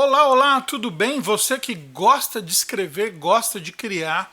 Olá, olá, tudo bem? Você que gosta de escrever, gosta de criar,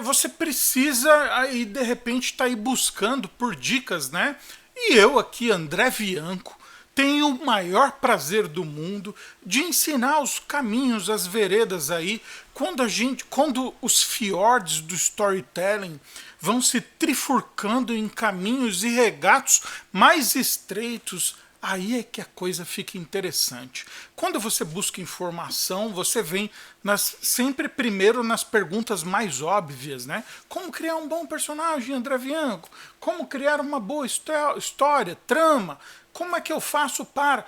você precisa aí de repente estar aí buscando por dicas, né? E eu aqui, André Bianco, tenho o maior prazer do mundo de ensinar os caminhos, as veredas aí, quando os fiordes do storytelling vão se trifurcando em caminhos e regatos mais estreitos. Aí é que a coisa fica interessante. Quando você busca informação, você vem sempre primeiro nas perguntas mais óbvias, né? Como criar um bom personagem, André Bianco? Como criar uma boa história, trama? Como é que eu faço para...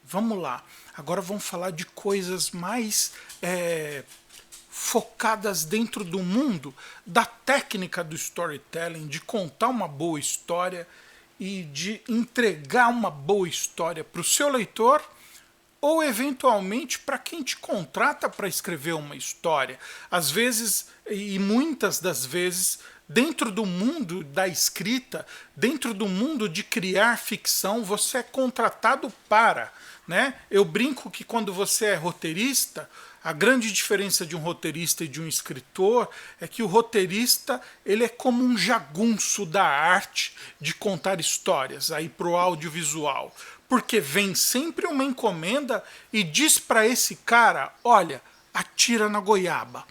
Vamos lá. Agora vamos falar de coisas mais focadas dentro do mundo da técnica do storytelling, de contar uma boa história e de entregar uma boa história para o seu leitor ou eventualmente para quem te contrata para escrever uma história. Às vezes, e muitas das vezes, dentro do mundo da escrita, dentro do mundo de criar ficção, você é contratado para, né? Eu brinco que quando você é roteirista, a grande diferença de um roteirista e de um escritor é que o roteirista ele é como um jagunço da arte de contar histórias aí para o audiovisual. Porque vem sempre uma encomenda e diz para esse cara, olha, atira na goiaba.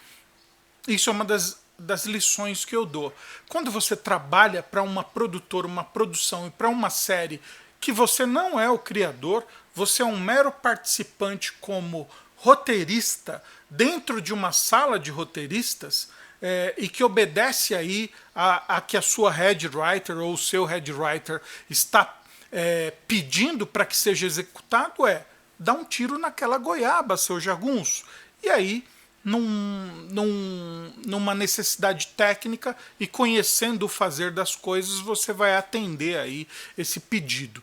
Isso é uma das lições que eu dou. Quando você trabalha para uma produtora, uma produção e para uma série que você não é o criador, você é um mero participante como roteirista dentro de uma sala de roteiristas e que obedece aí a que a sua head writer ou o seu head writer está pedindo para que seja executado, dá um tiro naquela goiaba, seu jagunço. E aí, numa necessidade técnica e conhecendo o fazer das coisas, você vai atender aí esse pedido.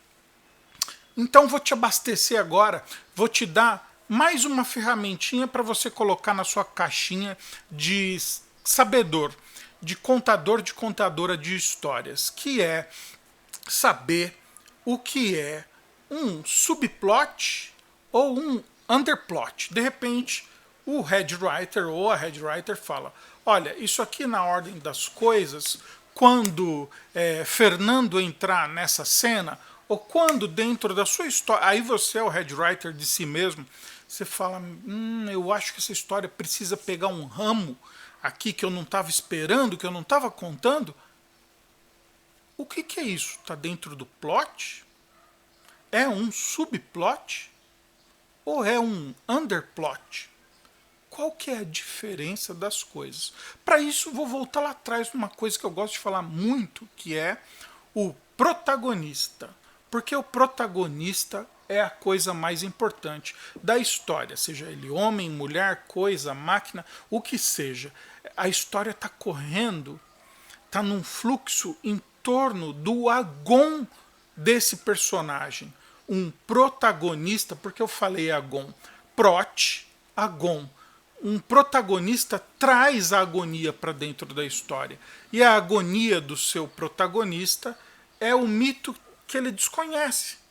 Então vou te abastecer agora, vou te dar mais uma ferramentinha para você colocar na sua caixinha de sabedor, de contador, de contadora de histórias, que é saber o que é um subplot ou um underplot. De repente, o head writer ou a head writer fala, olha, isso aqui na ordem das coisas, quando Fernando entrar nessa cena, ou quando dentro da sua história, aí você é o head writer de si mesmo, você fala, eu acho que essa história precisa pegar um ramo aqui que eu não estava esperando, que eu não estava contando. O que é isso? Está dentro do plot? É um subplot? Ou é um underplot? Qual que é a diferença das coisas? Para isso, vou voltar lá atrás numa coisa que eu gosto de falar muito, que é o protagonista. Porque o protagonista é a coisa mais importante da história, seja ele homem, mulher, coisa, máquina, o que seja. A história está correndo, está num fluxo em torno do agon desse personagem. Um protagonista, porque eu falei agon, prot, agon. Um protagonista traz a agonia para dentro da história. E a agonia do seu protagonista é o mito que ele desconhece.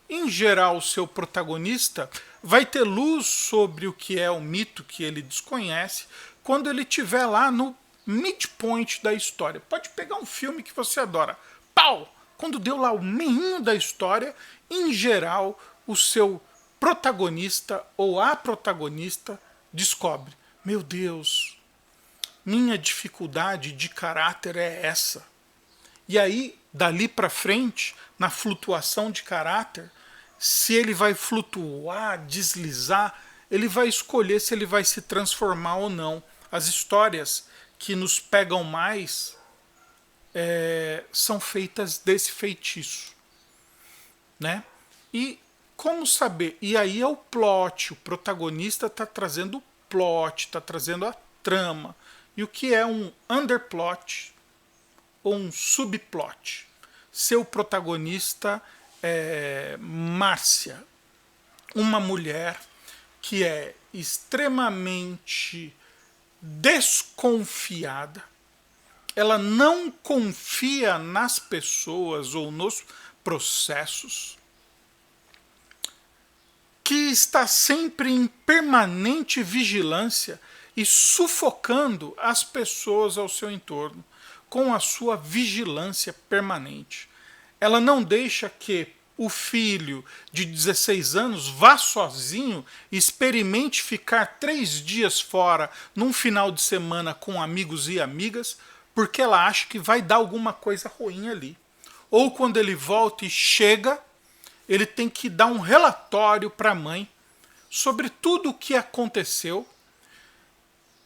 Em geral, o seu protagonista vai ter luz sobre o que é o mito que ele desconhece quando ele estiver lá no midpoint da história. Pode pegar um filme que você adora. Pau! Quando deu lá o meinho da história, em geral, o seu protagonista ou a protagonista descobre, meu Deus, minha dificuldade de caráter é essa. E aí, dali para frente, na flutuação de caráter, se ele vai flutuar, deslizar, ele vai escolher se ele vai se transformar ou não. As histórias que nos pegam mais são feitas desse feitiço, né? E como saber? E aí é o plot, o protagonista está trazendo o plot, está trazendo a trama. E o que é um underplot ou um subplot? Seu protagonista é Márcia, uma mulher que é extremamente desconfiada. Ela não confia nas pessoas ou nos processos, que está sempre em permanente vigilância e sufocando as pessoas ao seu entorno com a sua vigilância permanente. Ela não deixa que o filho de 16 anos vá sozinho, experimente ficar 3 dias fora num final de semana com amigos e amigas, porque ela acha que vai dar alguma coisa ruim ali. Ou quando ele volta e chega, ele tem que dar um relatório para a mãe sobre tudo o que aconteceu.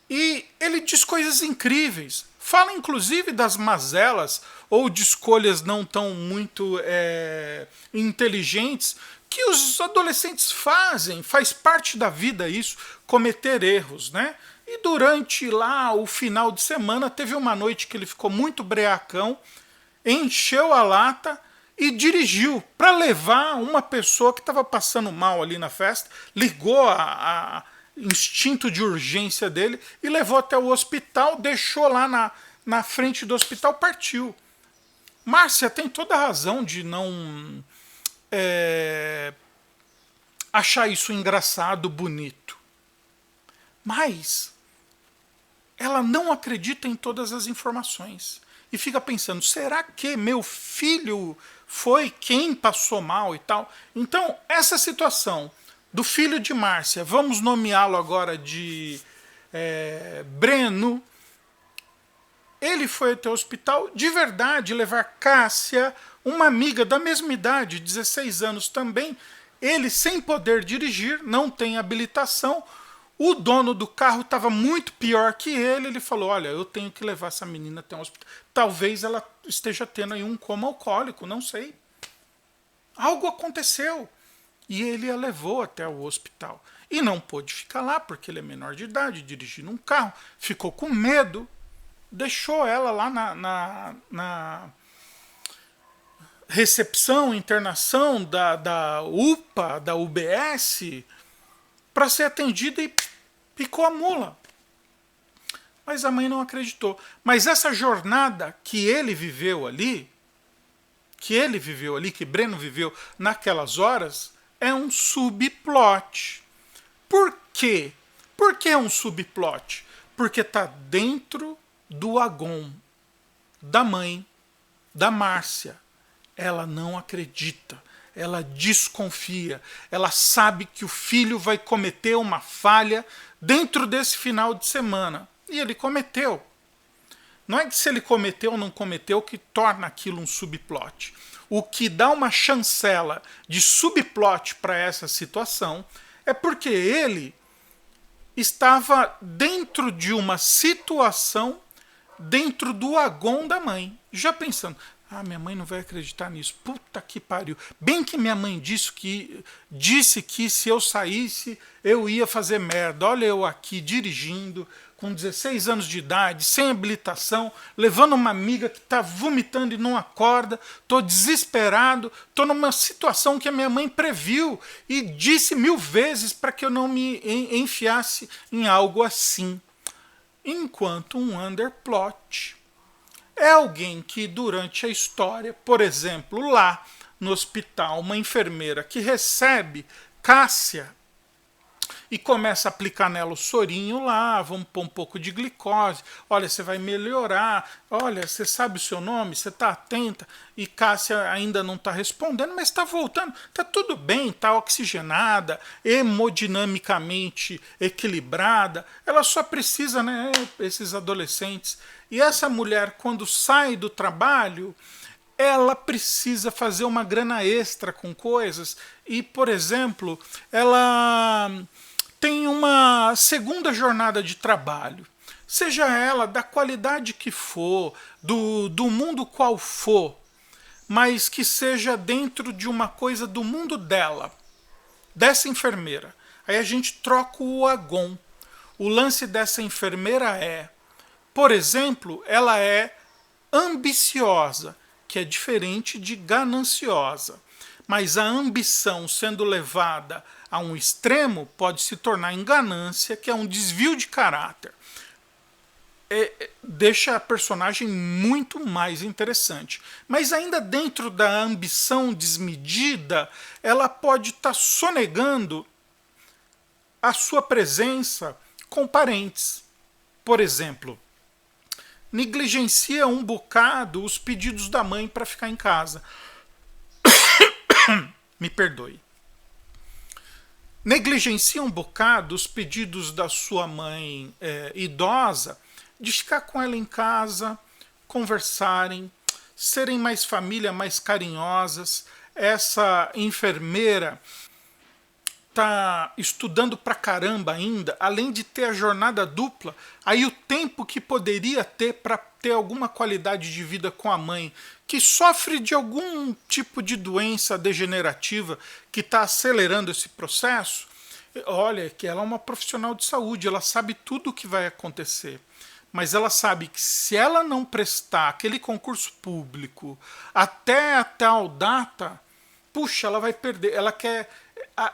E ele diz coisas incríveis. Fala inclusive das mazelas ou de escolhas não tão muito inteligentes que os adolescentes fazem. Faz parte da vida isso, cometer erros, né? E durante lá o final de semana teve uma noite que ele ficou muito breacão, encheu a lata e dirigiu para levar uma pessoa que estava passando mal ali na festa, ligou a instinto de urgência dele e levou até o hospital, deixou lá na frente do hospital, partiu. Márcia tem toda a razão de não achar isso engraçado, bonito. Mas ela não acredita em todas as informações. E fica pensando, será que meu filho foi quem passou mal e tal? Então, essa situação do filho de Márcia, vamos nomeá-lo agora de Breno, ele foi até o hospital de verdade levar Cássia, uma amiga da mesma idade, 16 anos também, ele sem poder dirigir, não tem habilitação, o dono do carro estava muito pior que ele falou, olha, eu tenho que levar essa menina até um hospital. Talvez ela esteja tendo aí um coma alcoólico, não sei. Algo aconteceu. E ele a levou até o hospital. E não pôde ficar lá, porque ele é menor de idade, dirigindo um carro. Ficou com medo. Deixou ela lá na recepção, internação da UPA, da UBS, para ser atendida e picou a mula. Mas a mãe não acreditou. Mas essa jornada que ele viveu ali, que Breno viveu naquelas horas, é um subplot. Por quê? Por que é um subplot? Porque está dentro do agon da mãe, da Márcia. Ela não acredita. Ela desconfia, ela sabe que o filho vai cometer uma falha dentro desse final de semana. E ele cometeu. Não é que se ele cometeu ou não cometeu que torna aquilo um subplot. O que dá uma chancela de subplot para essa situação é porque ele estava dentro de uma situação dentro do agon da mãe. Já pensando, minha mãe não vai acreditar nisso. Puta que pariu. Bem que minha mãe disse que se eu saísse, eu ia fazer merda. Olha eu aqui dirigindo, com 16 anos de idade, sem habilitação, levando uma amiga que está vomitando e não acorda. Estou desesperado. Estou numa situação que a minha mãe previu e disse 1000 vezes para que eu não me enfiasse em algo assim. Enquanto um underplot é alguém que durante a história, por exemplo, lá no hospital, uma enfermeira que recebe Cássia e começa a aplicar nela o sorinho lá, vamos pôr um pouco de glicose, olha, você vai melhorar, olha, você sabe o seu nome, você está atenta, e Cássia ainda não está respondendo, mas está voltando, está tudo bem, está oxigenada, hemodinamicamente equilibrada, ela só precisa, né, esses adolescentes. E essa mulher, quando sai do trabalho, ela precisa fazer uma grana extra com coisas e, por exemplo, ela tem uma segunda jornada de trabalho, seja ela da qualidade que for, do mundo qual for, mas que seja dentro de uma coisa do mundo dela, dessa enfermeira. Aí a gente troca o agon. O lance dessa enfermeira é, por exemplo, ela é ambiciosa, que é diferente de gananciosa. Mas a ambição sendo levada a um extremo pode se tornar em ganância, que é um desvio de caráter. Deixa a personagem muito mais interessante. Mas ainda dentro da ambição desmedida, ela pode estar sonegando a sua presença com parentes. Por exemplo, negligencia um bocado os pedidos da mãe para ficar em casa. Me perdoe. Negligencia um bocado os pedidos da sua mãe idosa de ficar com ela em casa, conversarem, serem mais família, mais carinhosas. Essa enfermeira está estudando pra caramba ainda, além de ter a jornada dupla, aí o tempo que poderia ter para ter alguma qualidade de vida com a mãe, que sofre de algum tipo de doença degenerativa que está acelerando esse processo, olha, que ela é uma profissional de saúde, ela sabe tudo o que vai acontecer. Mas ela sabe que se ela não prestar aquele concurso público até a tal data, puxa, ela vai perder. Ela quer.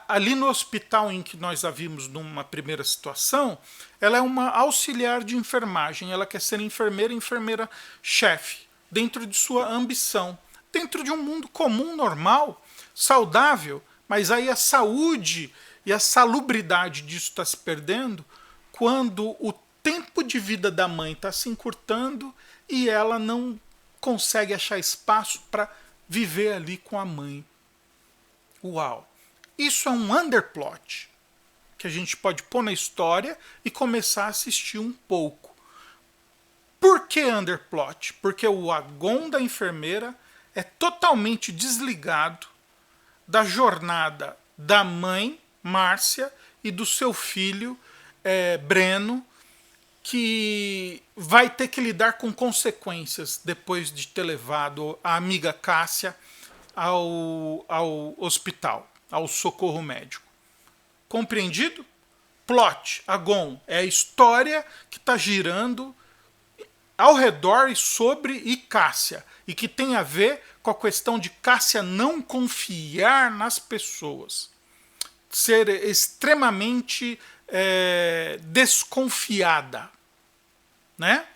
Ali no hospital em que nós a vimos numa primeira situação, ela é uma auxiliar de enfermagem. Ela quer ser enfermeira, enfermeira-chefe, dentro de sua ambição. Dentro de um mundo comum, normal, saudável, mas aí a saúde e a salubridade disso está se perdendo quando o tempo de vida da mãe está se encurtando e ela não consegue achar espaço para viver ali com a mãe. Uau! Isso é um underplot que a gente pode pôr na história e começar a assistir um pouco. Por que underplot? Porque o agon da enfermeira é totalmente desligado da jornada da mãe, Márcia, e do seu filho, Breno, que vai ter que lidar com consequências depois de ter levado a amiga Cássia ao hospital, ao socorro médico. Compreendido? Plot, agon, é a história que está girando ao redor e sobre Cássia, e que tem a ver com a questão de Cássia não confiar nas pessoas, ser extremamente desconfiada, né?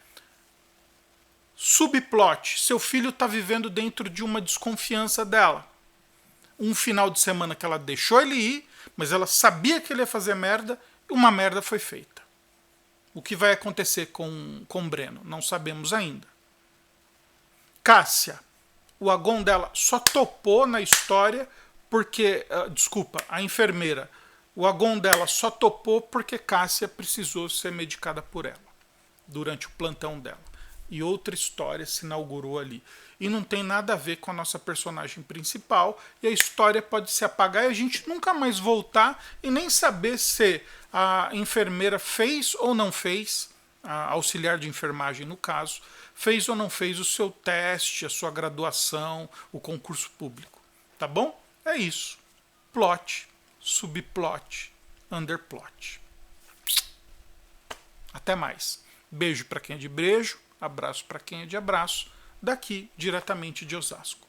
Subplot, seu filho está vivendo dentro de uma desconfiança dela. Um final de semana que ela deixou ele ir, mas ela sabia que ele ia fazer merda, e uma merda foi feita. O que vai acontecer com Breno? Não sabemos ainda. Cássia, o agon dela só topou na história porque, desculpa, a enfermeira, o agon dela só topou porque Cássia precisou ser medicada por ela durante o plantão dela. E outra história se inaugurou ali. E não tem nada a ver com a nossa personagem principal. E a história pode se apagar e a gente nunca mais voltar e nem saber se a enfermeira fez ou não fez, a auxiliar de enfermagem no caso, fez ou não fez o seu teste, a sua graduação, o concurso público. Tá bom? É isso. Plot, subplot, underplot. Até mais. Beijo para quem é de brejo. Abraço para quem é de abraço, daqui diretamente de Osasco.